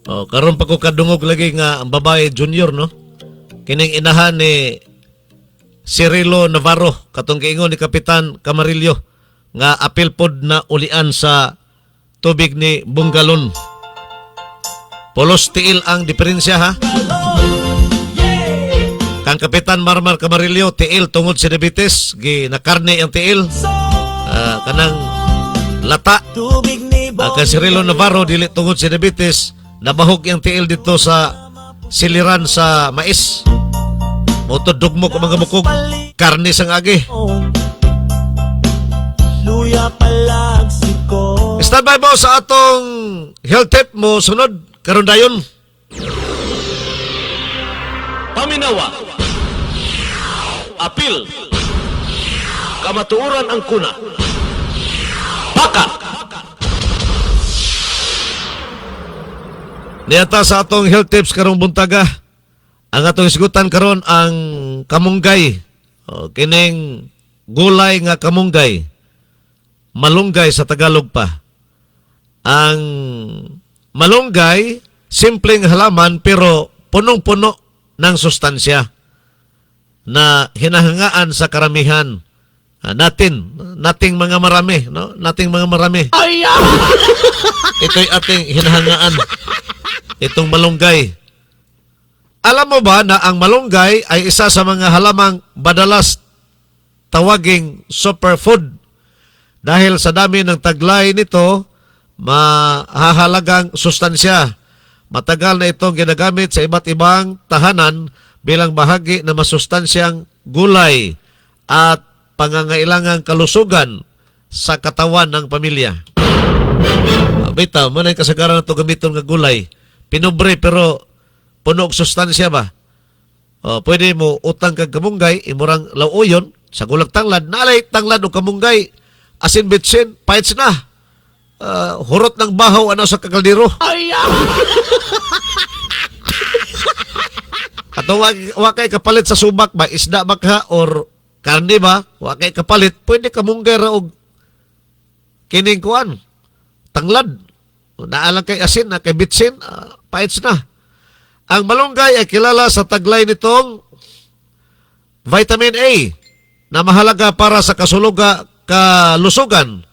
S5: Karon pa ko kadungog lagi nga ang babae junior, no? Kining inahan ni Cirilo Navarro, katong giingon ni Kapitan Camarillo, nga apil pod na ulian sa tubig ni Bungalon. Polos tiil ang diferensya, ha? Kang Kapitan Marmar Camarillo, tiil tungod sa diabetes, nakarne ang tiil. Kanang lata. Kang Cirilo Navarro, dili tungod sa diabetes, nabahog ang tiil dito sa siliran sa mais. Moto dugmo ko mga bukog, karne sang agi. Standby mo sa atong health tip mo sunod karon dayon.
S2: Paminawa. Apil. Kamatuoran ang kuna. Paka.
S5: Niyata sa atong health tips karong buntaga. Ang atong isgutan karon ang kamunggay. Kining gulay nga kamunggay. Malunggay sa Tagalog pa. Ang malunggay, simpleng halaman pero punong-puno ng sustansya na hinahangaan sa karamihan nating mga marami, no? Nating mga marami. Ito'y ating hinahangaan. Itong malunggay. Alam mo ba na ang malunggay ay isa sa mga halamang madalas tawaging superfood? Dahil sa dami ng taglay nito, mahahalagang sustansya. Matagal na itong ginagamit sa iba't ibang tahanan bilang bahagi na masustansyang gulay at pangangailangang kalusugan sa katawan ng pamilya. Bitaw, mo na yung kasagaran na ito gamiton ng gulay. Pinubre pero puno og sustansya ba? Pwede mo utang kag kamunggay, imurang lauyon, sa gulag tanglad, nalay tanglad o kamunggay, asin bitsin, paits na. Hurot ng bahaw ano sa kakaldiro. At wakay kapalit sa subak ba, isda ba ka or karne ba, wakay kapalit, pwede kamunggay raog kining kuan, tanglad. Naalang kay asin, na kay bitsin, paits na. Ang malunggay ay kilala sa taglay nitong vitamin A na mahalaga para sa kalusugan.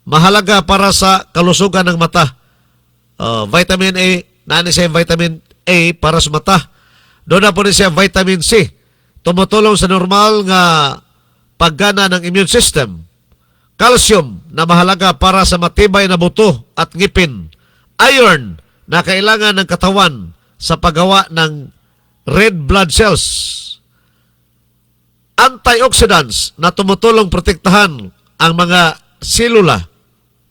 S5: Mahalaga para sa kalusugan ng mata. Vitamin A, nani siya vitamin A para sa mata. Doon na po rin siya vitamin C. Tumutulong sa normal nga paggana ng immune system. Calcium na mahalaga para sa matibay na buto at ngipin. Iron na kailangan ng katawan sa paggawa ng red blood cells. Antioxidants na tumutulong protektahan ang mga selula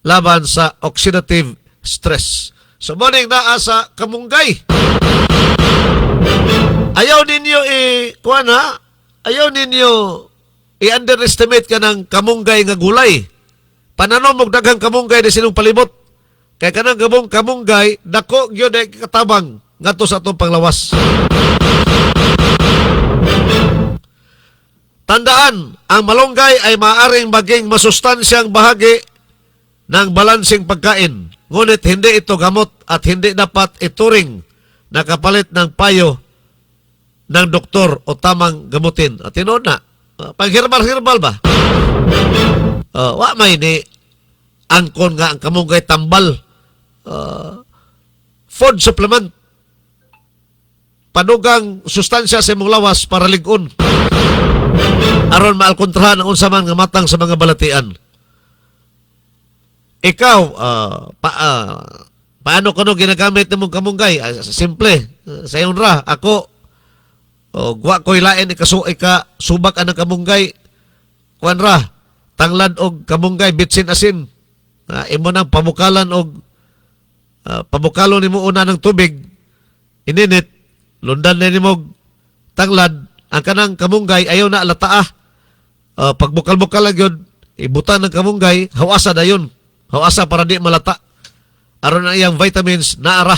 S5: laban sa oxidative stress. So, morning na sa kamunggay. Ayaw ninyo ayaw ninyo i-underestimate ka ng kamunggay nga gulay. Pananom og daghang kamunggay di sinong palibot. Kaya kanang gabong kamunggay, dako gyud ay katabang ngadto sa atong panglawas. Tandaan, ang malunggay ay maaaring maging masustansyang bahagi ng balansing pagkain. Ngunit hindi ito gamot at hindi dapat ituring na kapalit ng payo ng doktor o tamang gamutin. At tinood na, pag-herbal-herbal ba? Wa may ni angkon nga ang kamunggay tambal. Food supplement. Panugang sustansya sa imong lawas para ligon. Aron maalkontrahan ang unsa man nga matang sa mga balatian. Ikaw, paano ko ginagamit ng mong kamunggay? Simple. Sa iyong ra, ako, guwa ko'y lain, subak ang kamunggay, kuwan ra, tanglad og kamunggay, bitsin asin. Imo nang pamukalan og, pamukalon ni mo una ng tubig, ininit, lundan na ni mo tanglad, ang kanang kamunggay, ayaw na alataa. Pagbukal-bukal lang yun, ibutan ng kamunggay, hawasa na yun. Hawasa para di malata. Aron na iyang vitamins naara.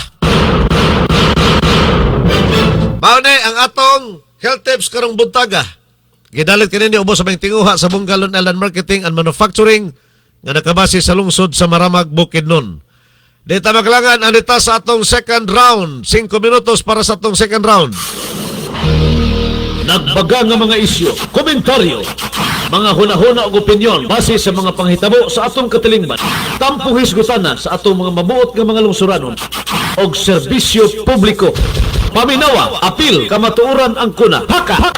S5: Maunay ang atong health tips karong buntaga. Gidalit kini ubos sa mga tinguha sa Bungalon Island Marketing and Manufacturing nga nakabase sa lungsod sa Maramag, Bukidnon. Dito maglangan anita sa atong second round. 5 minutos para sa atong second round.
S2: Nagbaga nga mga isyu, komentaryo, mga hunahuna o opinyon base sa mga panghitabo sa atong katilingban. Tampong hisgutan na sa atong mga mabuot nga mga lungsuranon o serbisyo publiko. Paminawa, apil, kamatuoran ang kuna. Haka!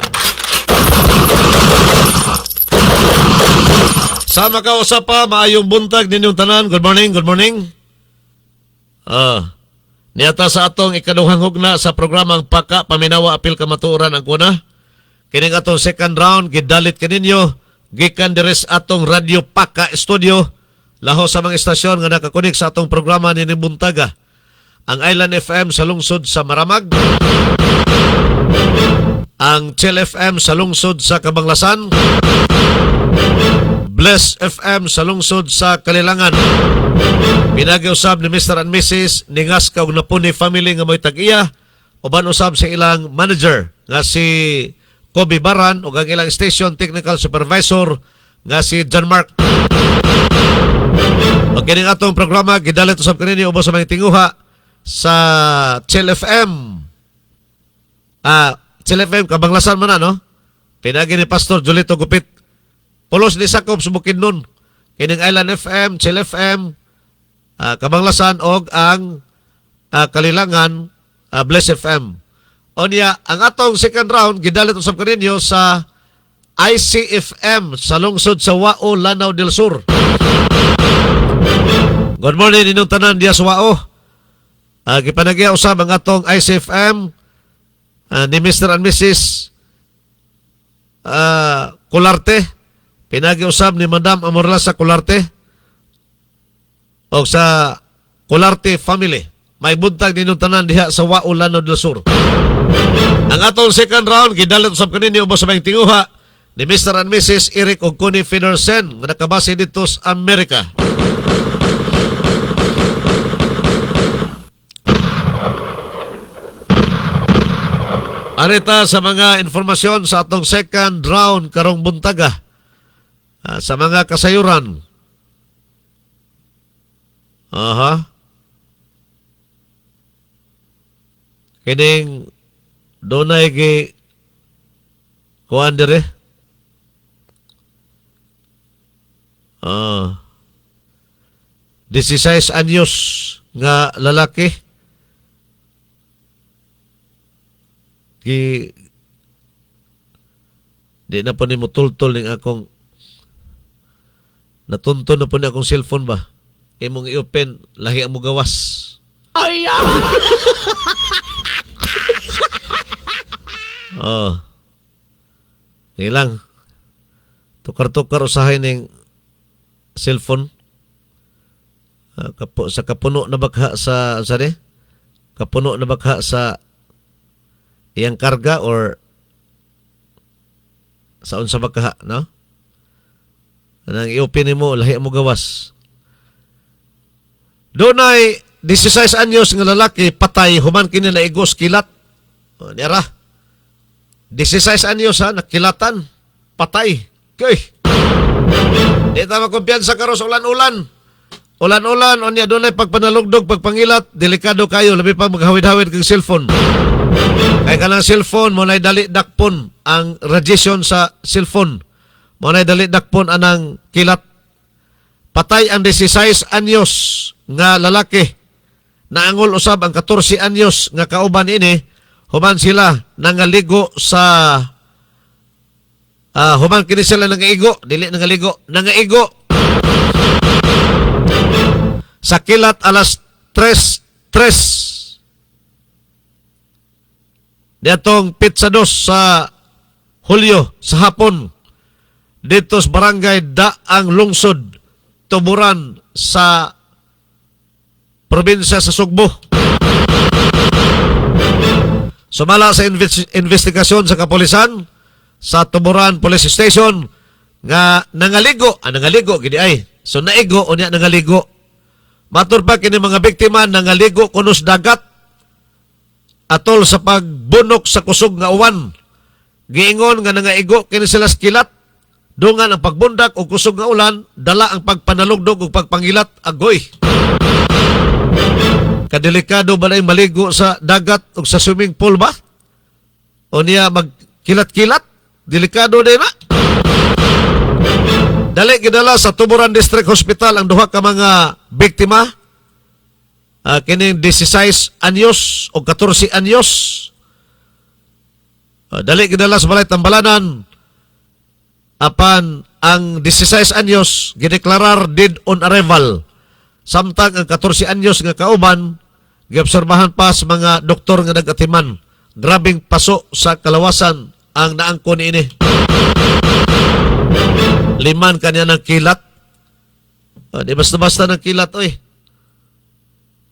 S5: Sama ka usap pa, maayong buntag ninyong tanan. Good morning, good morning. Niyata sa atong ikaduhang hugna sa programang Paka, Paminawa, Apil, Kamatuoran ang kuna. Kining atong second round, gidalit kaninyo, gikan deres atong Radio Paka Studio, laho sa mga istasyon nga nakakunik sa atong programa ni Buntaga. Ang Island FM sa lungsod sa Maramag, ang Chill FM sa lungsod sa Kabanglasan, Bless FM sa lungsod sa Kalilangan. Pinagiusab ni Mr. and Mrs. Ningas kaog na po ni family nga mo'y tag-iya, uban usab sa ilang manager nga si Kobe Baran o ang ilang station technical supervisor nga si John Mark. O kining atong programa gidalit usab kaninyo ubos sa mga tinguha sa Chill FM. Chill FM Kabanglasan man na, no? Pinagi ni Pastor Julito Gupit. Pulos ni sakop sa Bukidnon. Kining Island FM, Chill FM, Kabanglasan og ang Kalilangan, Bless FM. O niya, ang atong second round, gidalit usap ko ninyo sa ICFM sa lungsod sa Wao, Lanao del Sur. Good morning, inyong tanan diya sa Wao. Gipanagya usap ang atong ICFM ni Mr. and Mrs. Kularte. Pinagi-usap ni Madam Amorla sa Kularte o sa Kularte family. May buntag ninyong tanan diha sa Wao, Lanao del Sur. Ang atong second round, gidalit usap kaninyo ubos sa mga tinguha ni Mr. and Mrs. Eric o Connie Federsen na nakabase dito sa Amerika. Arita sa mga informasyon sa atong second round karong buntaga. Sa mga kasayuran. Kining donay gi kuan dire. 16 anyos nga lalaki di na po ni mutultol ning akong natunton na po ni akong cellphone ba. Imong i-open, lahi ang mugawas. Ay! Ilang. Tukar-tukar usahay ning cellphone. Sa kapuno na bagha sa kapuno na bagha sa iyang karga or sa unsa bagha, no? Anang i-open mo, lahi mo gawas. Doon ay 16 anyos nga lalaki, patay, human kini na igos, kilat. Nira. 16 anyos nakilatan, patay. Okay. Di ta makumpiyansa karo sa ulan-ulan. ulan-ulan, o niya doon ay pagpanalugdog, pagpangilat, delikado kayo, labi pa maghawid-hawid kang cellphone. Kaya ka ng cellphone, mo na dali dakpon ang radiation sa cellphone. Mo na dali dakpon anang kilat. Patay ang 16 anyos nga lalaki. Naangol usab ang 14 anyos nga kauban ini, human sila nangaligo sa human kini sila nangaigo, dili nangaligo, nangaigo sa kilat alas 3:03 diatong Pizza 2 sa Hulyo sa hapon dito sa barangay Daang Lungsod, Tuburan sa probinsya sa Sugbo. Sumala sa investigasyon sa kapulisan sa Tuburan Police Station nga nangaligo gidi ay. So naigo unya nangaligo. Matur pa kini mga biktima nangaligo kunos dagat atol sa pagbunok sa kusog nga uwan. Giingon nga nangaigo kini sila sa kilat. Dungan ang pagbundak o kusog nga ulan, dala ang pagpanalugdog o pagpangilat agoy. Kadelikado ba na maligo sa dagat o sa swimming pool ba? O niya magkilat-kilat? Delikado din na. Dali gidala sa Tuburan District Hospital ang duha ka mga biktima. Kining 16 anyos o 14 anyos. Dali gidala sa Balay Tambalanan. Apan ang 16 anyos gideklarar dead on arrival. Samtang ang 14 anyos nga kauban giobserbahan pa sa mga doktor nga nagatiman. Grabing paso sa kalawasan ang naangko niini. Liman kanya ng kilat. Di basta-basta ng kilat oy.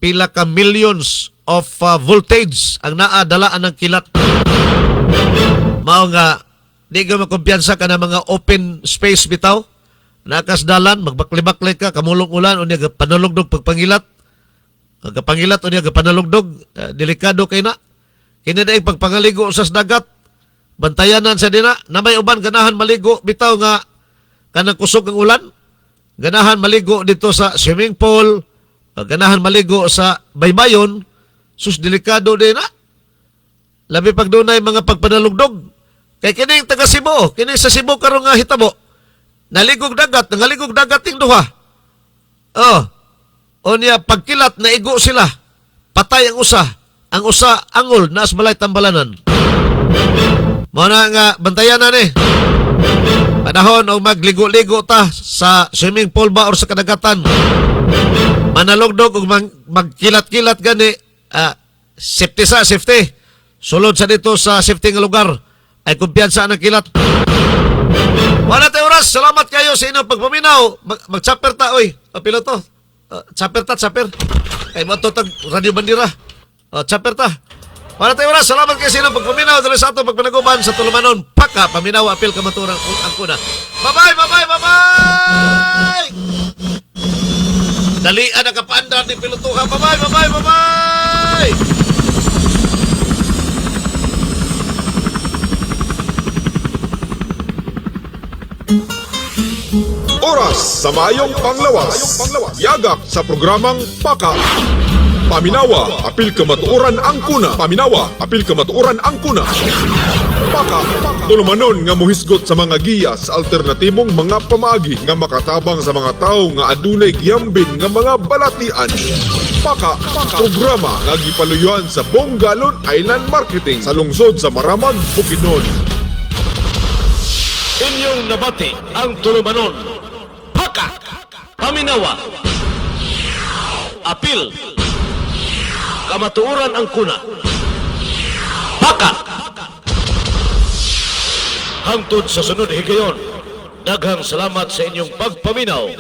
S5: Pila ka millions of voltage ang naadalaan ng kilat. Mao nga di ka makumpiyansa ka na mga open space bitaw. Nakasdalan, magbakli-bakli ka, kamulong ulan, o niya panalugdog pagpangilat. Pagpangilat o niya panalugdog, delikado kay na. Kini na pagpangaligo sa dagat, bantayanan sa dina, na may uban ganahan maligo, bitaw nga, kanang kusog ang ulan, ganahan maligo dito sa swimming pool, ganahan maligo sa baybayon, sus delikado din na. Labi pag doon ay mga pagpanalugdog, kay kining taga Cebu, kining sa Cebu karong nga hitabo. Naligog dagat, nangaligog dagat ting duha. O niya pagkilat naigo sila. Patay ang usa. Ang usa angol naas Balay Tambalanan. Mo na nga bantayan na ni. Panahon o magligo-ligo ta sa swimming pool ba or sa kadagatan. Manalugdog o magkilat-kilat gani safety. Sulod sa dito sa safety nga lugar. Ay kumpiyansa ang kilat. Wala tayo oras. Salamat kayo sa inyong pagpaminaw. Mag-chopper ta, oy. Piloto. Chopper. Kay mo tag Radio Bandira. Chopper ta. Wala tayo oras. Salamat kayo sa inyong pagpaminaw. Dali sa ato pagpanaguban sa Tulumanon. Paka, paminaw, apil, kamaturang ang kuna. Bye-bye! Dalian ang kapaandar ni pilotuha. Bye-bye!
S3: Oras sa mayong panglawas. Yagak sa programang Paka. Paminawa, apil kamatuoran ang kuna. Paka, tulumanon nga mohisgot sa mga giya sa alternatibong mga pamaagi nga makatabang sa mga tao nga adunay giyambin nga mga balatian. Paka, programa nga gipaluyuan sa Bongalon Island Marketing sa lungsod sa Maramag, Bukidnon.
S2: Inyong nabati ang Tulumanon. Paka, paminawa, apil, kamatuoran ang kuna. Paka, hangtod sa sunod higayon. Daghang salamat sa inyong pagpaminaw.